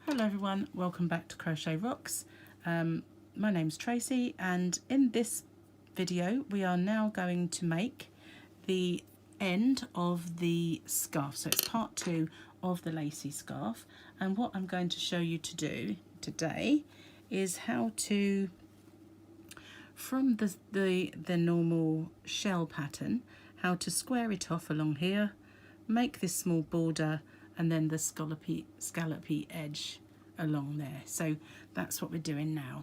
Hello everyone, welcome back to Crochet Rocks. My name's Tracy, and in this video we are now going to make the end of the scarf. So it's part 2 of the Lacey scarf, and what I'm going to show you to do today is how to, from the normal shell pattern, how to square it off along here, make this small border, and then the scallopy edge along there. So that's what we're doing now.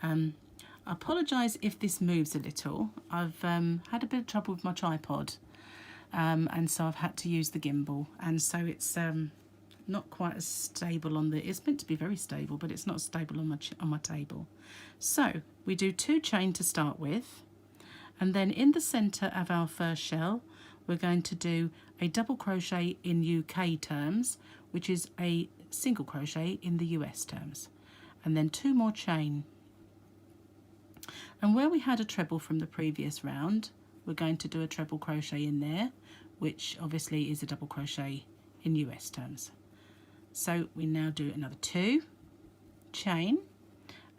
I apologise if this moves a little. I've had a bit of trouble with my tripod, and so I've had to use the gimbal, and so it's not quite as stable on the, it's meant to be very stable, but it's not stable on my table. So we do 2 chain to start with, and then in the centre of our first shell we're going to do a double crochet in UK terms, which is a single crochet in the US terms, and then 2 more chain. And where we had a treble from the previous round, we're going to do a treble crochet in there, which obviously is a double crochet in US terms. So we now do another 2 chain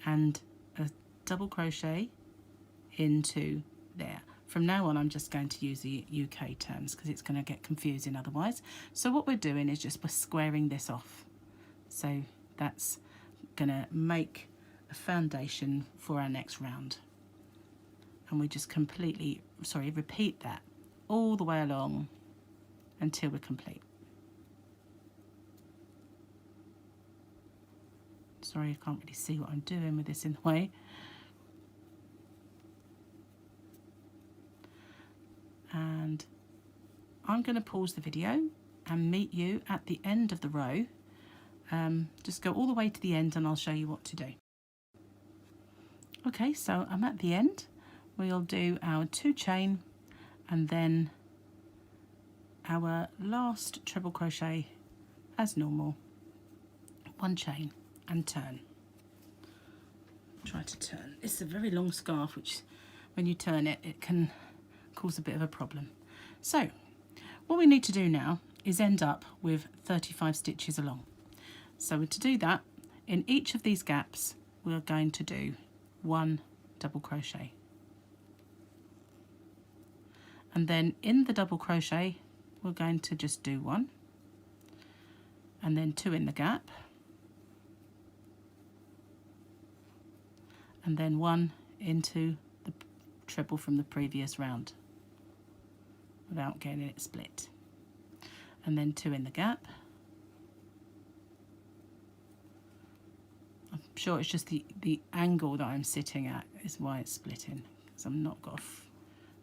and a double crochet into there. From now on, I'm just going to use the UK terms because it's going to get confusing otherwise. So what we're doing is just we're squaring this off. So that's going to make a foundation for our next round. And we just repeat that all the way along until we're complete. Sorry, I can't really see what I'm doing with this in the way. And I'm going to pause the video and meet you at the end of the row. Just go all the way to the end and I'll show you what to do. Okay, so I'm at the end. We'll do our 2 chain and then our last treble crochet as normal, 1 chain and turn. Try to turn. It's a very long scarf, which when you turn it, it can cause a bit of a problem. So what we need to do now is end up with 35 stitches along. So to do that, in each of these gaps we're going to do 1 double crochet, and then in the double crochet we're going to just do 1 and then 2 in the gap, and then 1 into the treble from the previous round without getting it split, and then 2 in the gap. I'm sure it's just the angle that I'm sitting at is why it's splitting, because I've not got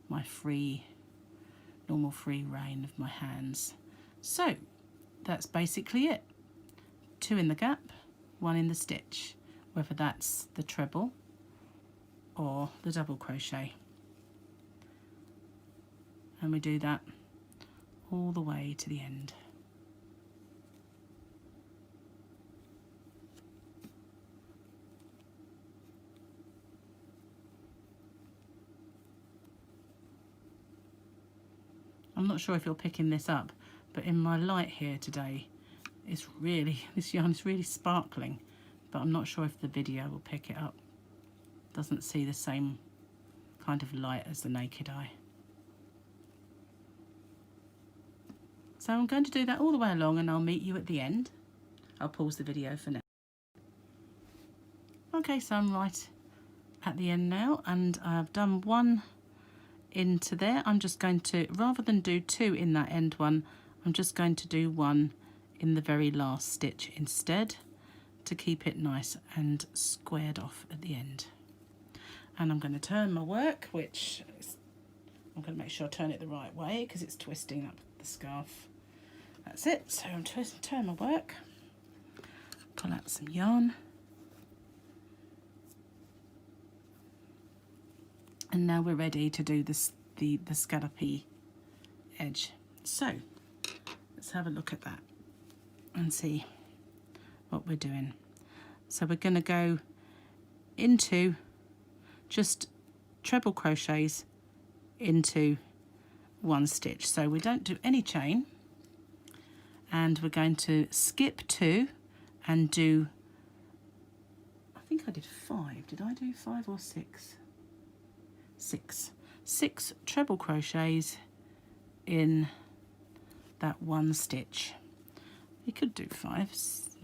my normal free rein of my hands. So that's basically it. 2 in the gap, 1 in the stitch, whether that's the treble or the double crochet. And we do that all the way to the end. I'm not sure if you're picking this up, but in my light here today, this yarn is really sparkling, but I'm not sure if the video will pick it up. Doesn't see the same kind of light as the naked eye. So I'm going to do that all the way along and I'll meet you at the end. I'll pause the video for now. Okay, so I'm right at the end now, and I've done 1 into there. I'm just going to, rather than do 2 in that end one, I'm just going to do 1 in the very last stitch instead, to keep it nice and squared off at the end. And I'm going to turn my work, which is, I'm going to make sure I turn it the right way because it's twisting up the scarf. That's it. So I'm turn my work, pull out some yarn, and now we're ready to do this, the scallopy edge. So let's have a look at that and see what we're doing. So we're going to go into just treble crochets into 1 stitch. So we don't do any chain, and we're going to skip 2 and do, I think I did 5. Did I do 5 or 6? 6 treble crochets in that one stitch. You could do 5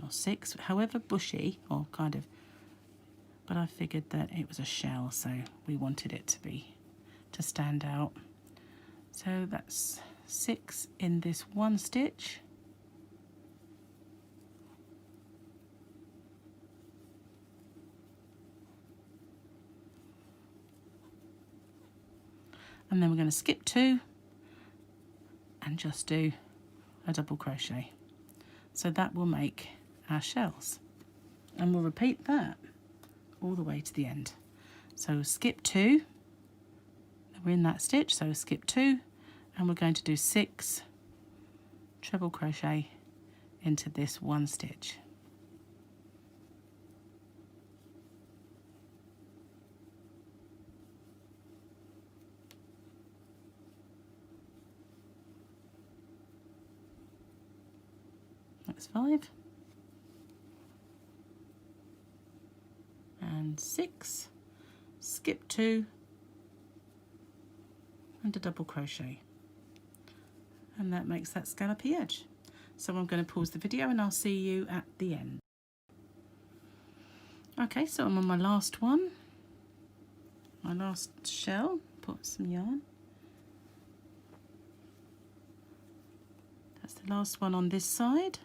or 6, however bushy or kind of, but I figured that it was a shell, so we wanted it to stand out. So that's 6 in this one stitch. And then we're going to skip 2 and just do a double crochet. So that will make our shells. And we'll repeat that all the way to the end. So skip 2, we're in that stitch, so skip 2, and we're going to do 6 treble crochet into this one stitch. That's 5 and 6, skip 2 and a double crochet, and that makes that scallopy edge. So I'm going to pause the video and I'll see you at the end. Okay, so I'm on my last one, my last shell. Put some yarn. That's the last one on this side.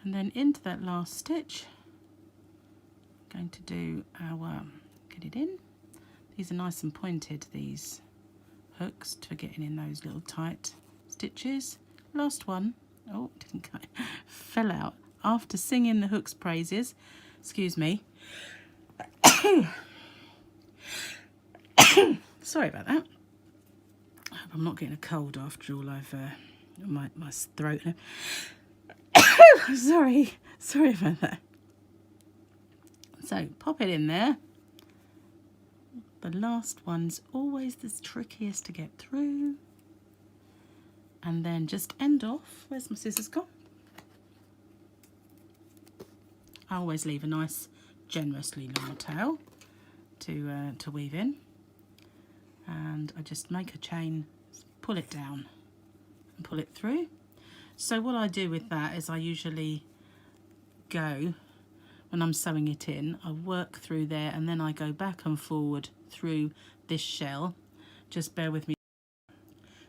And then into that last stitch, I'm going to do our, get it in. These are nice and pointed, these hooks, for getting in those little tight stitches. Last one, oh, didn't go, fell out. After singing the hook's praises, excuse me. Sorry about that. I hope I'm not getting a cold after all I've, my throat. Sorry about that. So pop it in there. The last one's always the trickiest to get through. And then just end off. Where's my scissors gone? I always leave a nice, generously long tail to weave in. And I just make a chain, pull it down and pull it through. So what I do with that is I usually go, when I'm sewing it in, I work through there and then I go back and forward through this shell. Just bear with me.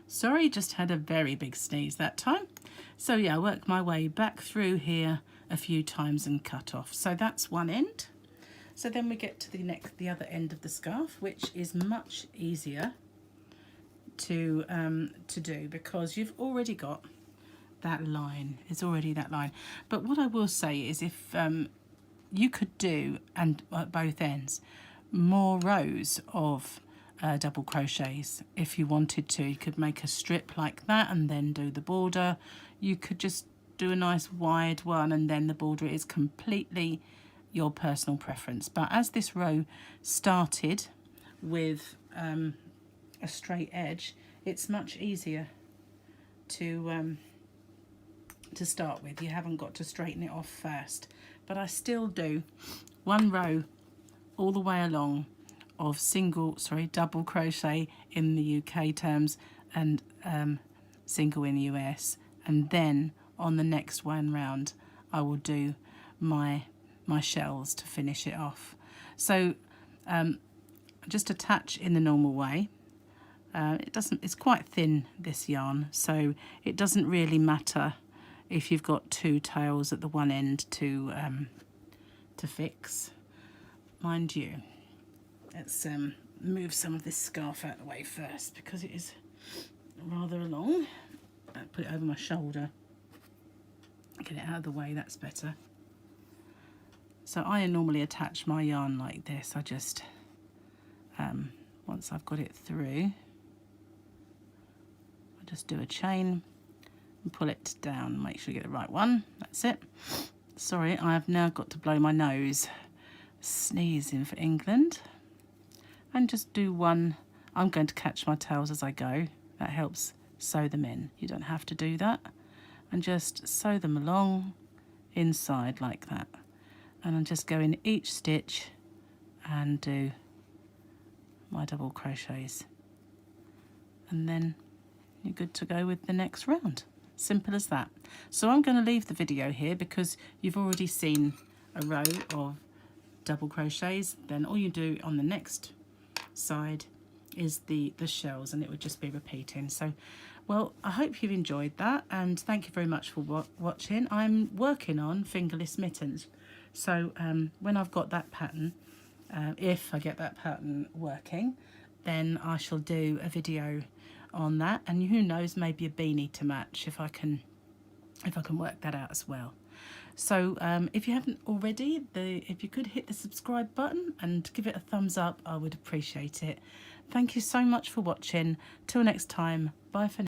Sorry, just had a very big sneeze that time. So yeah, I work my way back through here a few times and cut off. So that's one end. So then we get to the other end of the scarf, which is much easier to do because you've already got that line. It's already that line. But what I will say is, if you could do, and at both ends, more rows of double crochets if you wanted to. You could make a strip like that and then do the border. You could just do a nice wide one and then the border. Is completely your personal preference. But as this row started with a straight edge, it's much easier to start with. You haven't got to straighten it off first. But I still do one row all the way along of double crochet in the UK terms and single in the US, and then on the next one round I will do my shells to finish it off. So just attach in the normal way. It's quite thin, this yarn, so it doesn't really matter if you've got two tails at the one end to fix. Mind you, let's move some of this scarf out of the way first because it is rather long. I'll put it over my shoulder. Get it out of the way, that's better. So I normally attach my yarn like this. I just, once I've got it through, I just do a chain and pull it down. Make sure you get the right one. That's it. Sorry, I have now got to blow my nose. Sneezing for England. And just do one. I'm going to catch my tails as I go. That helps sew them in. You don't have to do that. And just sew them along inside like that. And I'm just going each stitch and do my double crochets. And then you're good to go with the next round. Simple as that. So I'm going to leave the video here because you've already seen a row of double crochets. Then all you do on the next side is the shells, and it would just be repeating. So, well, I hope you've enjoyed that, and thank you very much for watching. I'm working on fingerless mittens, so when I've got that pattern, if I get that pattern working, then I shall do a video on that, and who knows, maybe a beanie to match if I can work that out as well. So if you haven't already, if you could hit the subscribe button and give it a thumbs up, I would appreciate it. Thank you so much for watching. Till next time, bye for now.